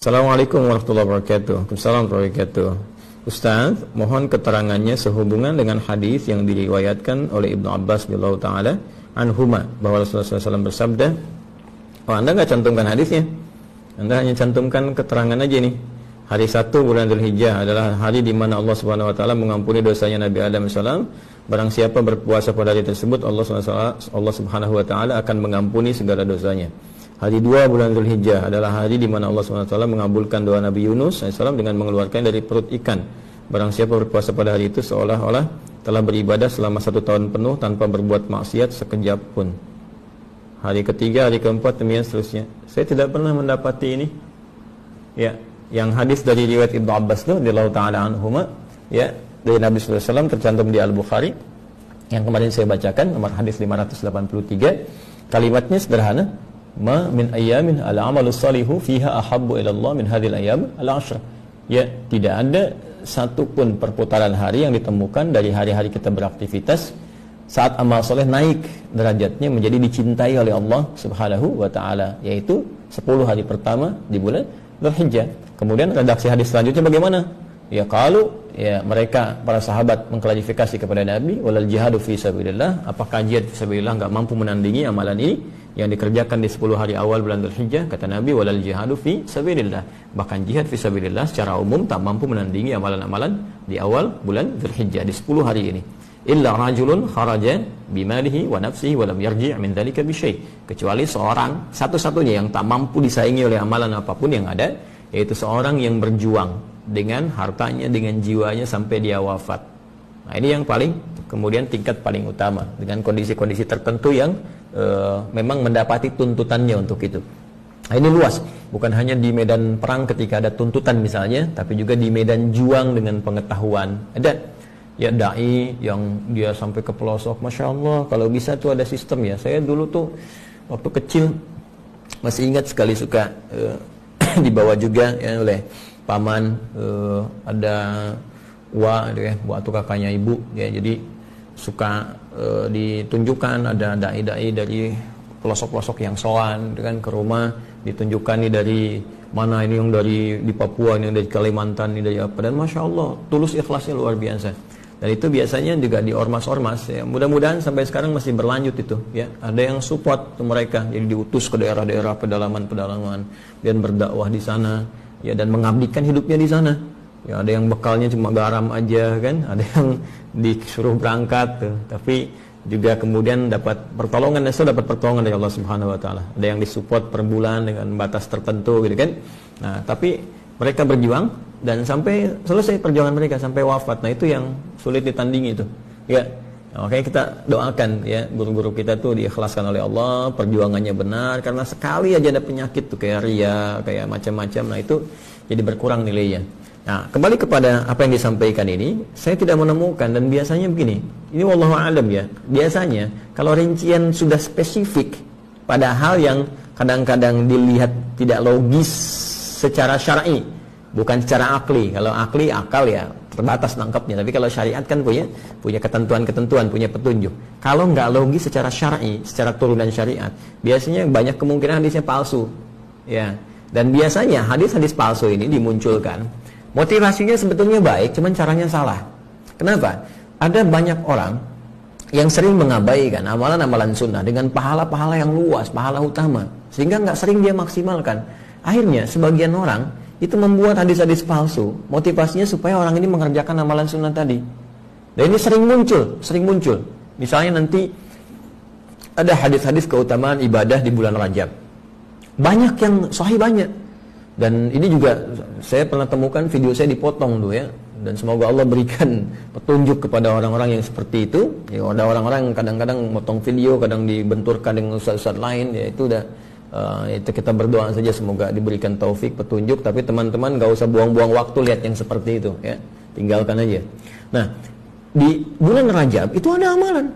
Assalamualaikum warahmatullahi wabarakatuh. Waalaikumsalam warahmatullahi wabarakatuh. Ustaz, mohon keterangannya sehubungan dengan hadis yang diriwayatkan oleh Ibnu Abbas radhiyallahu taala anhuma bahwa Rasulullah SAW bersabda. Oh, Anda nggak cantumkan hadisnya. Anda hanya cantumkan keterangan aja nih. Hari 1 bulan Dzulhijjah adalah hari di mana Allah Subhanahu wa taala mengampuni dosanya Nabi Adam SAW. Barang siapa berpuasa pada hari tersebut, Allah Subhanahu wa taala akan mengampuni segala dosanya. Hari 2 bulan Dzulhijjah adalah hari di mana Allah SWT mengabulkan doa Nabi Yunus AS dengan mengeluarkan dari perut ikan. Barang siapa berpuasa pada hari itu seolah-olah telah beribadah selama 1 tahun penuh tanpa berbuat maksiat sekejap pun. Hari ketiga, hari keempat, demikian seterusnya. Saya tidak pernah mendapati ini. Ya, yang hadis dari riwayat Ibnu Abbas itu radhiyallahu taala anhuma, ya, dari Nabi SAW tercantum di Al-Bukhari yang kemarin saya bacakan, nomor hadis 583. Kalimatnya sederhana. Ma min ayamin al-amalu salihu fiha ahabbu ila Allah min hadhil ayyam al-ashr. Ya, tidak ada satu pun perputaran hari yang ditemukan dari hari-hari kita beraktivitas saat amal soleh naik derajatnya menjadi dicintai oleh Allah Subhanahu wa taala, yaitu 10 hari pertama di bulan Dzulhijjah. Kemudian redaksi hadis selanjutnya bagaimana? Ya, kalau mereka para sahabat mengklarifikasi kepada Nabi, walal jihadu fi sabilillah, apakah jihad fi sabilillah enggak mampu menandingi amalan ini yang dikerjakan di 10 hari awal bulan Dzulhijjah? Kata Nabi, walal jihadu fi sabilillah, bahkan jihad fi sabilillah secara umum tak mampu menandingi amalan-amalan di awal bulan Dzulhijjah di 10 hari ini. Illa rajulun kharaja bimalihi wa nafsihi wa lam yarji' min dzalika bi syai', kecuali seorang satu-satunya yang tak mampu disaingi oleh amalan apapun yang ada, yaitu seorang yang berjuang dengan hartanya, dengan jiwanya sampai dia wafat. Nah, ini yang paling kemudian tingkat paling utama dengan kondisi-kondisi tertentu yang memang mendapati tuntutannya untuk itu. Nah, ini luas, bukan hanya di medan perang ketika ada tuntutan misalnya, tapi juga di medan juang dengan pengetahuan. Ada ya dai yang dia sampai ke pelosok, masya Allah, kalau bisa tuh ada sistem ya. Saya dulu tuh waktu kecil masih ingat sekali suka dibawa juga ya oleh paman, ada wa itu kakaknya ibu ya, jadi suka ditunjukkan ada dai-dai dari pelosok-pelosok yang soan dengan ke rumah, ditunjukkan nih dari mana, ini yang dari di Papua, ini yang dari Kalimantan, ini dari apa, dan masya Allah tulus ikhlasnya luar biasa. Dan itu biasanya juga di ormas-ormas ya. Mudah-mudahan sampai sekarang masih berlanjut itu ya. Ada yang support mereka, jadi diutus ke daerah-daerah pedalaman-pedalaman dan berdakwah di sana ya, dan mengabdikan hidupnya di sana. Ya, ada yang bekalnya cuma garam aja kan, ada yang disuruh berangkat tuh, tapi juga kemudian dapat pertolongan, dapat pertolongan dari Allah Subhanahu wa taala. Ada yang disupport per bulan dengan batas tertentu gitu kan. Nah, tapi mereka berjuang dan sampai selesai perjuangan mereka sampai wafat. Nah, itu yang sulit ditandingi itu. Ya. Nah, makanya kita doakan ya guru-guru kita tuh diikhlaskan oleh Allah, perjuangannya benar, karena sekali aja ada penyakit tuh kayak ria, kayak macam-macam, nah itu jadi berkurang nilainya. Nah, kembali kepada apa yang disampaikan ini, saya tidak menemukan, dan biasanya begini, ini wallahu a'lam ya, biasanya kalau rincian sudah spesifik pada hal yang kadang-kadang dilihat tidak logis secara syar'i, bukan secara akli. Kalau akli, akal ya terbatas nangkapnya, tapi kalau syariat kan punya ketentuan-ketentuan, punya petunjuk. Kalau nggak logis secara syar'i, secara turunan syariat, biasanya banyak kemungkinan hadisnya palsu ya. Dan biasanya hadis-hadis palsu ini dimunculkan, motivasinya sebetulnya baik, cuman caranya salah. Kenapa? Ada banyak orang yang sering mengabaikan amalan-amalan sunnah dengan pahala-pahala yang luas, pahala utama, sehingga nggak sering dia maksimalkan. Akhirnya sebagian orang itu membuat hadis-hadis palsu, motivasinya supaya orang ini mengerjakan amalan sunnah tadi. Dan ini sering muncul. Misalnya nanti ada hadis-hadis keutamaan ibadah di bulan Rajab, banyak yang sahih, banyak. Dan ini juga saya pernah temukan, video saya dipotong tuh ya. Dan semoga Allah berikan petunjuk kepada orang-orang yang seperti itu. Ya, ada orang-orang yang kadang-kadang motong video, kadang dibenturkan dengan ustaz-ustaz lain. Ya, itu udah itu kita berdoa saja semoga diberikan taufik, petunjuk. Tapi teman-teman gak usah buang-buang waktu lihat yang seperti itu ya. Tinggalkan aja. Nah, di bulan Rajab itu ada amalan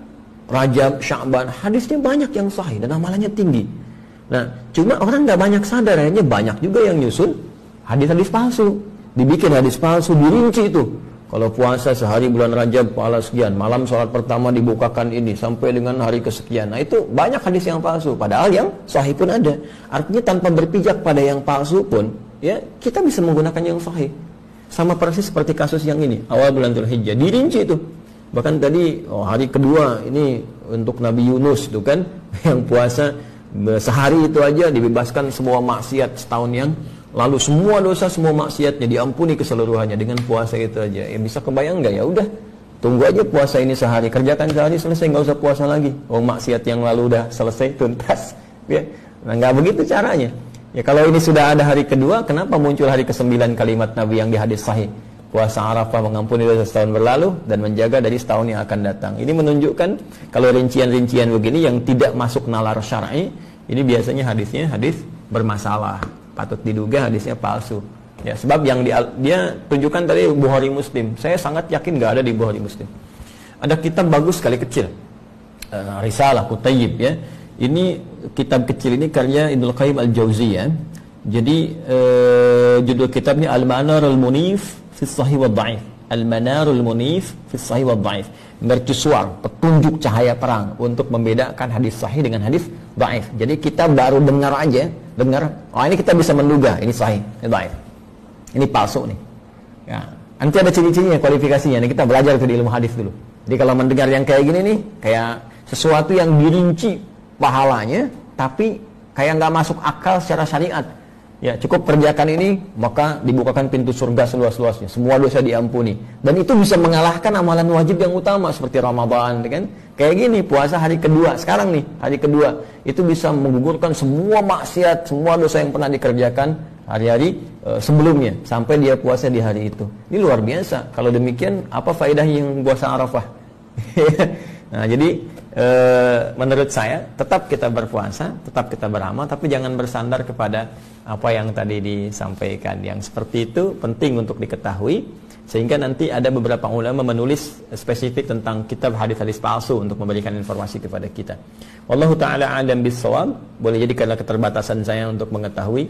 Rajab, Sya'ban, hadisnya banyak yang sahih dan amalannya tinggi. Nah, cuma orang gak banyak sadar, akhirnya banyak juga yang nyusun hadis-hadis palsu, dibikin hadis palsu, dirinci itu. Kalau puasa sehari bulan Rajab pahala sekian, malam sholat pertama dibukakan ini sampai dengan hari kesekian. Nah, itu banyak hadis yang palsu, padahal yang sahih pun ada. Artinya tanpa berpijak pada yang palsu pun ya kita bisa menggunakan yang sahih. Sama persis seperti kasus yang ini, awal bulan Dzulhijjah dirinci itu. Bahkan tadi hari kedua ini untuk Nabi Yunus itu kan yang puasa sehari itu aja dibebaskan semua maksiat setahun yang lalu, semua dosa, semua maksiatnya diampuni keseluruhannya dengan puasa itu aja. Ya bisa kebayang nggak? Ya udah, tunggu aja puasa ini sehari, kerjakan sehari selesai, nggak usah puasa lagi. Maksiat yang lalu udah selesai tuntas. Ya, nah nggak begitu caranya. Ya kalau ini sudah ada hari kedua, kenapa muncul hari ke-9 kalimat Nabi yang di hadis sahih? Puasa Arafah mengampuni dosa setahun berlalu dan menjaga dari setahun yang akan datang. Ini menunjukkan kalau rincian-rincian begini yang tidak masuk nalar syar'i, ini biasanya hadisnya hadis bermasalah. Patut diduga hadisnya palsu. Ya, sebab yang dia tunjukkan tadi Bukhari Muslim. Saya sangat yakin nggak ada di Bukhari Muslim. Ada kitab bagus sekali kecil, Risalah Kutayyib ya. Ini kitab kecil ini karya Ibnu Qayyim Al-Jauziyah. Jadi judul kitabnya Al-Manarul Munif fi Shahih wa Dhaif. Al-Manarul Munif fi Shahih wa Dhaif. Mercusuar, petunjuk cahaya terang untuk membedakan hadis sahih dengan hadis dhaif. Jadi kita baru dengar aja, ini kita bisa menduga ini sahih, ini dhaif. Ini palsu nih. Ya, nanti ada ciri-cirinya, kualifikasinya. Nih kita belajar itu di ilmu hadis dulu. Jadi kalau mendengar yang kayak gini nih, kayak sesuatu yang dirinci pahalanya, tapi kayak nggak masuk akal secara syariat. Ya, cukup kerjakan ini, maka dibukakan pintu surga seluas-luasnya. Semua dosa diampuni. Dan itu bisa mengalahkan amalan wajib yang utama seperti Ramadan, kan? Kayak gini, puasa hari kedua, sekarang nih, hari kedua, itu bisa menggugurkan semua maksiat, semua dosa yang pernah dikerjakan hari-hari sebelumnya, sampai dia puasa di hari itu. Ini luar biasa. Kalau demikian, apa faedah yang puasa Arafah? Nah, jadi menurut saya tetap kita berpuasa, tetap kita beramal, tapi jangan bersandar kepada apa yang tadi disampaikan. Yang seperti itu penting untuk diketahui, sehingga nanti ada beberapa ulama menulis spesifik tentang kitab hadis-hadis palsu untuk memberikan informasi kepada kita. Wallahu taala a'lam bissawab. Boleh jadi karena keterbatasan saya untuk mengetahui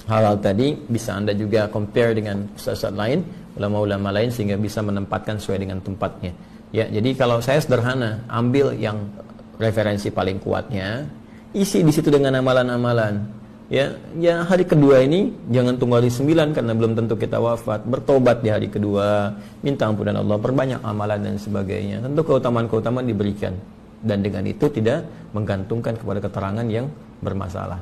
hal-hal tadi, bisa Anda juga compare dengan ustaz-ustaz lain, ulama-ulama lain, sehingga bisa menempatkan sesuai dengan tempatnya. Ya, jadi kalau saya sederhana, ambil yang referensi paling kuatnya, isi di situ dengan amalan-amalan. Ya, hari kedua ini jangan tunggu hari 9 karena belum tentu kita wafat. Bertobat di hari kedua, minta ampunan Allah, perbanyak amalan dan sebagainya. Tentu keutamaan-keutamaan diberikan, dan dengan itu tidak menggantungkan kepada keterangan yang bermasalah.